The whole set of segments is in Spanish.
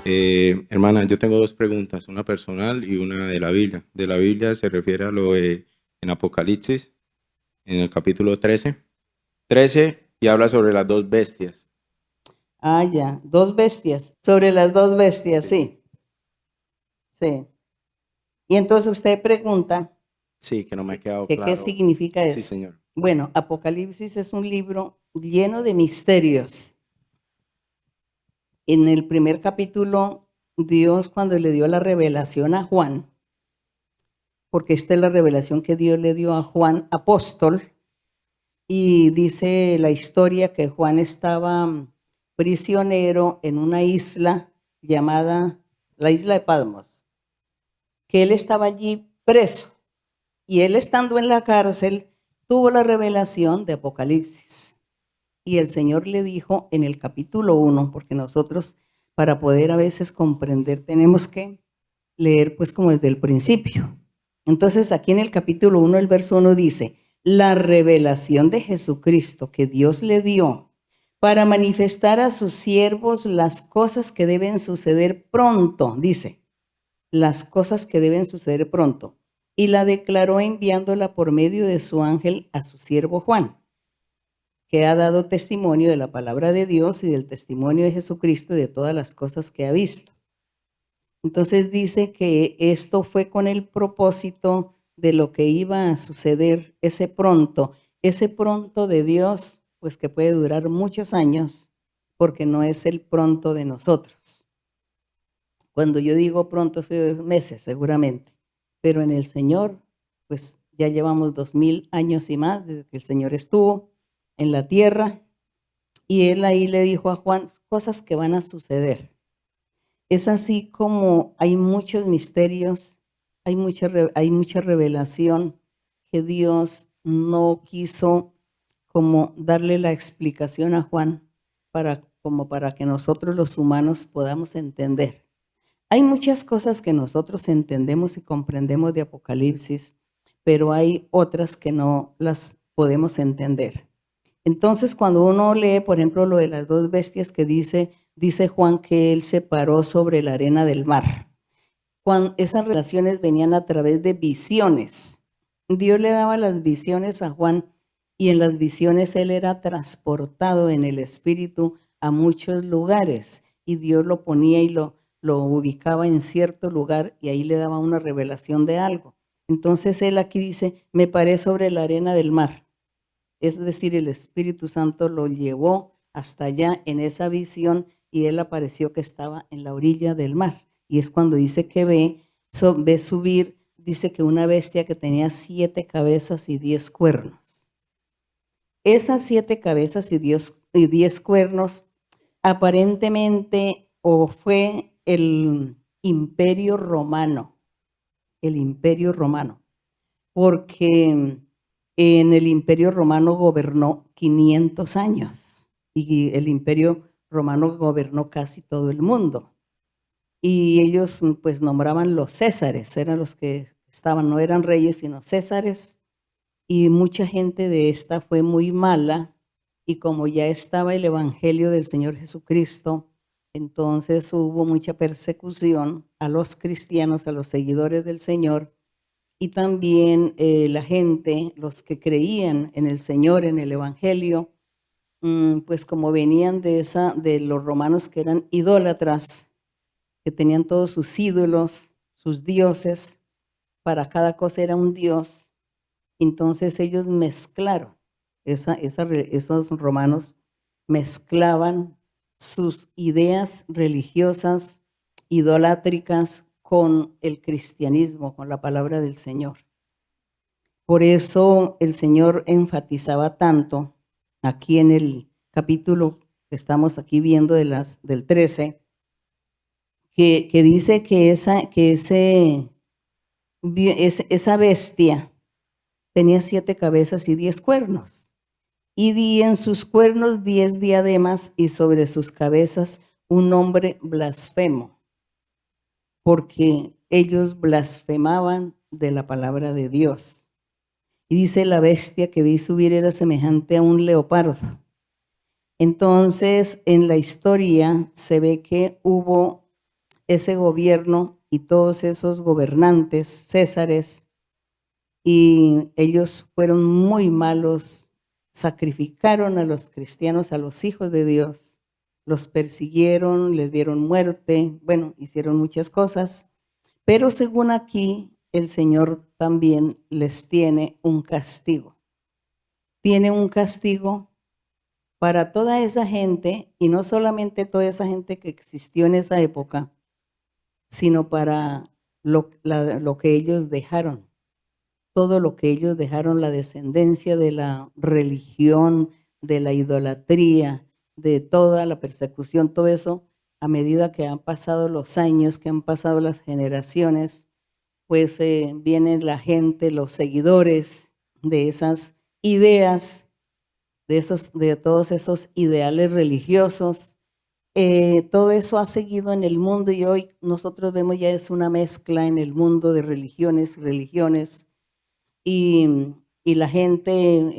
Hermana, yo tengo dos preguntas, una personal y una de la Biblia. De la Biblia se refiere a lo en Apocalipsis, en el capítulo 13, y habla sobre las dos bestias. Ah, ya, dos bestias. Sobre las dos bestias, sí. Sí. Y entonces usted pregunta Sí, que no me ha quedado que qué claro. significa Sí, eso. señor. Bueno, Apocalipsis es un libro lleno de misterios. En el primer capítulo, Dios cuando le dio la revelación a Juan, porque esta es la revelación que Dios le dio a Juan apóstol, y dice la historia que Juan estaba prisionero en una isla llamada la isla de Patmos, que él estaba allí preso, y él estando en la cárcel tuvo la revelación de Apocalipsis. Y el Señor le dijo en el capítulo 1, porque nosotros para poder a veces comprender tenemos que leer pues como desde el principio. Entonces aquí en el capítulo 1, el verso 1 dice, la revelación de Jesucristo que Dios le dio para manifestar a sus siervos las cosas que deben suceder pronto, dice, las cosas que deben suceder pronto. Y la declaró enviándola por medio de su ángel a su siervo Juan, que ha dado testimonio de la palabra de Dios y del testimonio de Jesucristo y de todas las cosas que ha visto. Entonces dice que esto fue con el propósito de lo que iba a suceder ese pronto de Dios, pues que puede durar muchos años, porque no es el pronto de nosotros. Cuando yo digo pronto, son meses seguramente, pero en el Señor, pues ya llevamos 2000 años y más desde que el Señor estuvo en la tierra, y él ahí le dijo a Juan cosas que van a suceder. Es así como hay muchos misterios, hay mucha revelación que Dios no quiso como darle la explicación a Juan como para que nosotros los humanos podamos entender. Hay muchas cosas que nosotros entendemos y comprendemos de Apocalipsis, pero hay otras que no las podemos entender. Entonces, cuando uno lee, por ejemplo, lo de las dos bestias que dice Juan que él se paró sobre la arena del mar. Cuando esas relaciones venían a través de visiones. Dios le daba las visiones a Juan y en las visiones él era transportado en el espíritu a muchos lugares y Dios lo ponía y lo ubicaba en cierto lugar y ahí le daba una revelación de algo. Entonces él aquí dice, me paré sobre la arena del mar. Es decir, el Espíritu Santo lo llevó hasta allá en esa visión y él apareció que estaba en la orilla del mar. Y es cuando dice que ve subir, dice que una bestia que tenía 7 cabezas y 10 cuernos. Esas 7 cabezas y 10 cuernos aparentemente o fue el imperio romano, porque en el imperio romano gobernó 500 años y el imperio romano gobernó casi todo el mundo. Y ellos pues nombraban los césares, eran los que estaban, no eran reyes, sino césares. Y mucha gente de esta fue muy mala y como ya estaba el evangelio del Señor Jesucristo, entonces hubo mucha persecución a los cristianos, a los seguidores del Señor, y también la gente, los que creían en el Señor, en el Evangelio, pues como venían de los romanos que eran idólatras, que tenían todos sus ídolos, sus dioses, para cada cosa era un dios, entonces ellos mezclaron, esos romanos mezclaban sus ideas religiosas, idolátricas, con el cristianismo, con la palabra del Señor. Por eso el Señor enfatizaba tanto aquí en el capítulo que estamos aquí viendo del 13, que dice que esa bestia tenía 7 cabezas y 10 cuernos. Y en sus cuernos 10 diademas y sobre sus cabezas un nombre blasfemo, porque ellos blasfemaban de la palabra de Dios. Y dice, la bestia que vi subir era semejante a un leopardo. Entonces, en la historia se ve que hubo ese gobierno y todos esos gobernantes, césares, y ellos fueron muy malos, sacrificaron a los cristianos, a los hijos de Dios, los persiguieron, les dieron muerte, bueno, hicieron muchas cosas, pero según aquí, el Señor también les tiene un castigo. Tiene un castigo para toda esa gente, y no solamente toda esa gente que existió en esa época, sino para lo que ellos dejaron. Todo lo que ellos dejaron, la descendencia de la religión, de la idolatría, de toda la persecución, todo eso, a medida que han pasado los años, que han pasado las generaciones, pues viene la gente, los seguidores de esas ideas, de todos esos ideales religiosos. Todo eso ha seguido en el mundo y hoy nosotros vemos ya es una mezcla en el mundo de religiones, y la gente,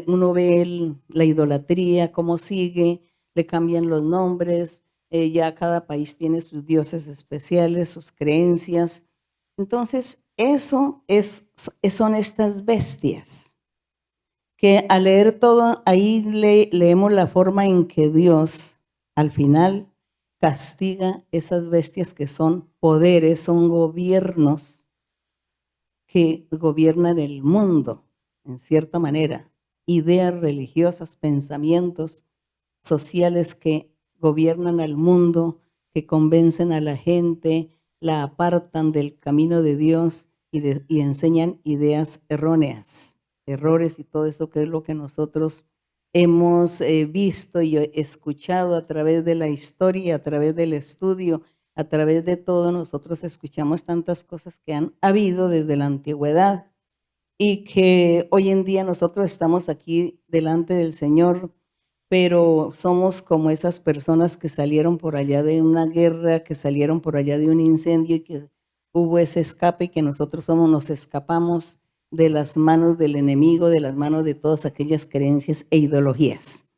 uno ve la idolatría, cómo sigue, le cambian los nombres, ya cada país tiene sus dioses especiales, sus creencias. Entonces, son estas bestias que al leer todo, ahí leemos la forma en que Dios al final castiga esas bestias que son poderes, son gobiernos que gobiernan el mundo, en cierta manera, ideas religiosas, pensamientos sociales que gobiernan al mundo, que convencen a la gente, la apartan del camino de Dios y enseñan ideas erróneas, errores y todo eso que es lo que nosotros hemos visto y escuchado a través de la historia, a través del estudio, a través de todo. Nosotros escuchamos tantas cosas que han habido desde la antigüedad y que hoy en día nosotros estamos aquí delante del Señor, pero somos como esas personas que salieron por allá de una guerra, que salieron por allá de un incendio y que hubo ese escape y que nosotros nos escapamos de las manos del enemigo, de las manos de todas aquellas creencias e ideologías.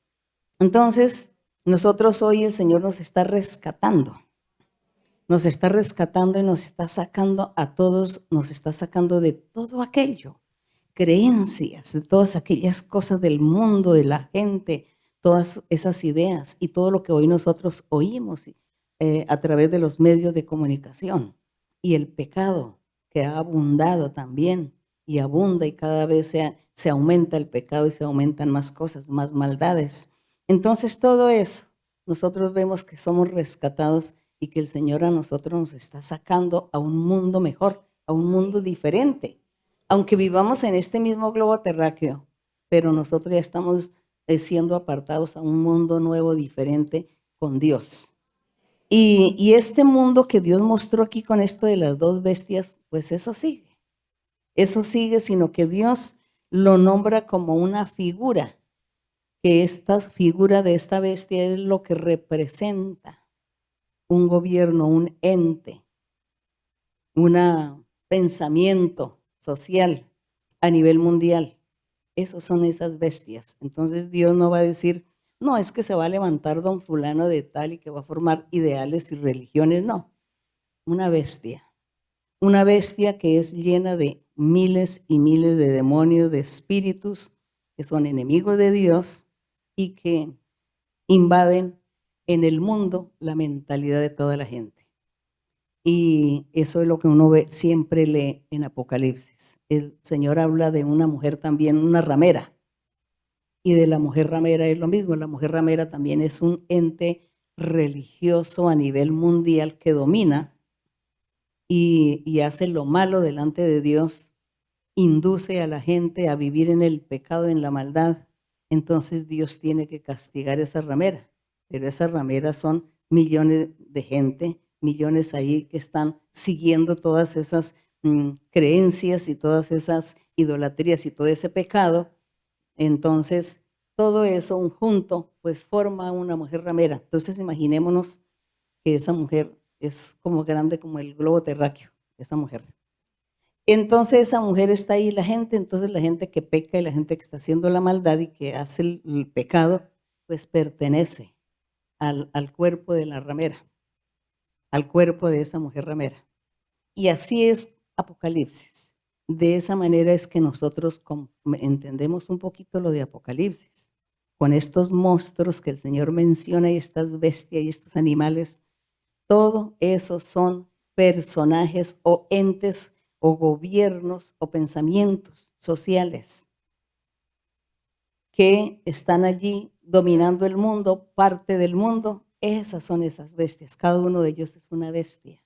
Entonces, nosotros hoy el Señor nos está rescatando y nos está sacando a todos, nos está sacando de todo aquello, creencias, de todas aquellas cosas del mundo, de la gente, todas esas ideas y todo lo que hoy nosotros oímos a través de los medios de comunicación y el pecado que ha abundado también y abunda y cada vez se aumenta el pecado y se aumentan más cosas, más maldades. Entonces todo eso, nosotros vemos que somos rescatados y que el Señor a nosotros nos está sacando a un mundo mejor, a un mundo diferente. Aunque vivamos en este mismo globo terráqueo, pero nosotros ya estamos siendo apartados a un mundo nuevo, diferente, con Dios. Y este mundo que Dios mostró aquí con esto de las dos bestias, pues eso sigue, sino que Dios lo nombra como una figura, que esta figura de esta bestia es lo que representa un gobierno, un ente, un pensamiento social a nivel mundial. Esos son esas bestias. Entonces Dios no va a decir, no, es que se va a levantar don fulano de tal y que va a formar ideales y religiones. No, una bestia que es llena de miles y miles de demonios, de espíritus que son enemigos de Dios y que invaden en el mundo la mentalidad de toda la gente. Y eso es lo que uno siempre lee en Apocalipsis. El Señor habla de una mujer también, una ramera. Y de la mujer ramera es lo mismo. La mujer ramera también es un ente religioso a nivel mundial que domina y hace lo malo delante de Dios, induce a la gente a vivir en el pecado, en la maldad. Entonces Dios tiene que castigar esa ramera. Pero esas rameras son millones de gente, millones ahí que están siguiendo todas esas creencias y todas esas idolatrías y todo ese pecado. Entonces, todo eso junto, pues forma una mujer ramera. Entonces, imaginémonos que esa mujer es como grande como el globo terráqueo, esa mujer. Entonces, esa mujer está ahí, entonces la gente que peca y la gente que está haciendo la maldad y que hace el pecado, pues pertenece al cuerpo de la ramera. al cuerpo de esa mujer ramera. Y así es Apocalipsis. De esa manera es que nosotros entendemos un poquito lo de Apocalipsis. Con estos monstruos que el Señor menciona y estas bestias y estos animales, todo eso son personajes o entes o gobiernos o pensamientos sociales que están allí dominando el mundo, parte del mundo. Esas son esas bestias. Cada uno de ellos es una bestia.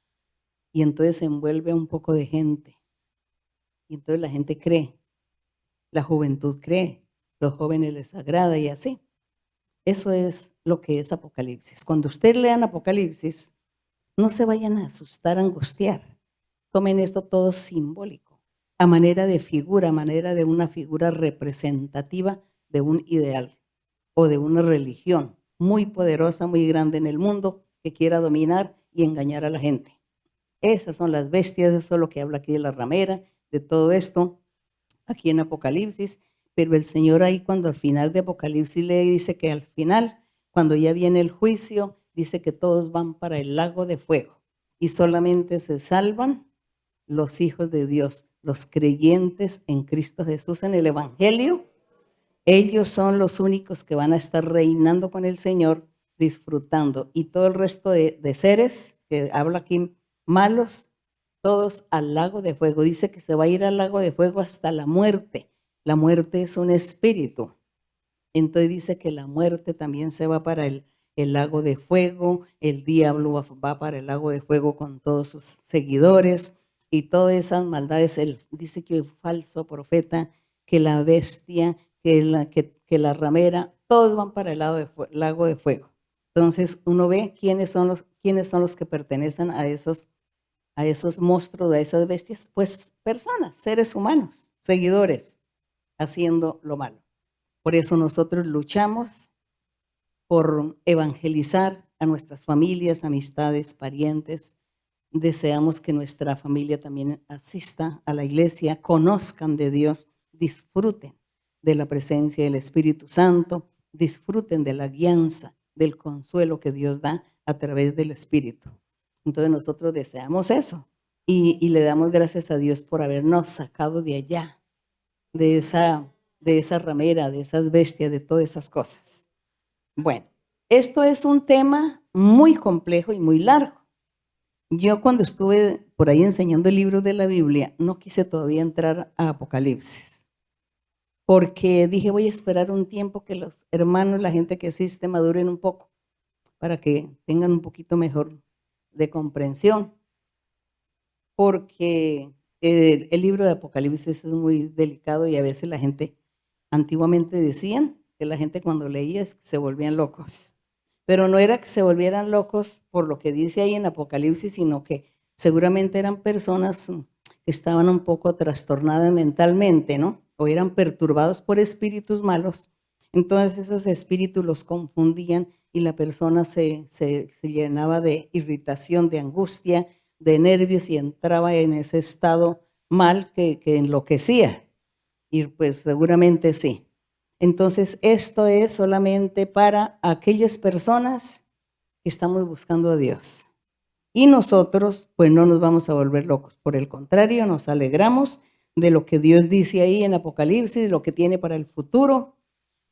Y entonces se envuelve un poco de gente. Y entonces la gente cree, la juventud cree, los jóvenes les agrada y así. Eso es lo que es Apocalipsis. Cuando ustedes lean Apocalipsis, no se vayan a asustar, a angustiar. Tomen esto todo simbólico, a manera de figura, a manera de una figura representativa de un ideal o de una religión muy poderosa, muy grande en el mundo, que quiera dominar y engañar a la gente. Esas son las bestias, eso es lo que habla aquí de la ramera, de todo esto, aquí en Apocalipsis. Pero el Señor ahí cuando al final de Apocalipsis le dice que al final, cuando ya viene el juicio, dice que todos van para el lago de fuego y solamente se salvan los hijos de Dios, los creyentes en Cristo Jesús, en el Evangelio. Ellos son los únicos que van a estar reinando con el Señor, disfrutando. Y todo el resto de seres, que habla aquí, malos, todos al lago de fuego. Dice que se va a ir al lago de fuego hasta la muerte. La muerte es un espíritu. Entonces dice que la muerte también se va para el lago de fuego. El diablo va para el lago de fuego con todos sus seguidores. Y todas esas maldades, dice que el falso profeta, que la bestia, que la ramera, todos van para el lago de fuego. Entonces uno ve quiénes son los que pertenecen a esos monstruos, a esas bestias, pues personas, seres humanos, seguidores, haciendo lo malo. Por eso nosotros luchamos por evangelizar a nuestras familias, amistades, parientes. Deseamos que nuestra familia también asista a la iglesia, conozcan de Dios, disfruten de la presencia del Espíritu Santo, disfruten de la guianza, del consuelo que Dios da a través del Espíritu. Entonces nosotros deseamos eso y le damos gracias a Dios por habernos sacado de allá, de esa ramera, de esas bestias, de todas esas cosas. Bueno, esto es un tema muy complejo y muy largo. Yo cuando estuve por ahí enseñando el libro de la Biblia, no quise todavía entrar a Apocalipsis, porque dije voy a esperar un tiempo que los hermanos, la gente que asiste, maduren un poco, para que tengan un poquito mejor de comprensión, porque el libro de Apocalipsis es muy delicado y a veces la gente, antiguamente decían que la gente cuando leía se volvían locos, pero no era que se volvieran locos por lo que dice ahí en Apocalipsis, sino que seguramente eran personas que estaban un poco trastornadas mentalmente, ¿no? O eran perturbados por espíritus malos. Entonces esos espíritus los confundían y la persona se llenaba de irritación, de angustia, de nervios y entraba en ese estado mal que enloquecía. Y pues seguramente sí. Entonces esto es solamente para aquellas personas que estamos buscando a Dios. Y nosotros pues no nos vamos a volver locos. Por el contrario, nos alegramos de lo que Dios dice ahí en Apocalipsis, lo que tiene para el futuro.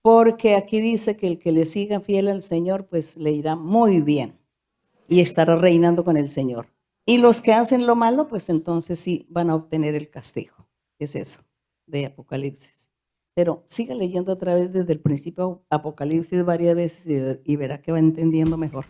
Porque aquí dice que el que le siga fiel al Señor, pues le irá muy bien y estará reinando con el Señor. Y los que hacen lo malo, pues entonces sí van a obtener el castigo. Es eso, de Apocalipsis. Pero siga leyendo otra vez desde el principio Apocalipsis varias veces y verá que va entendiendo mejor.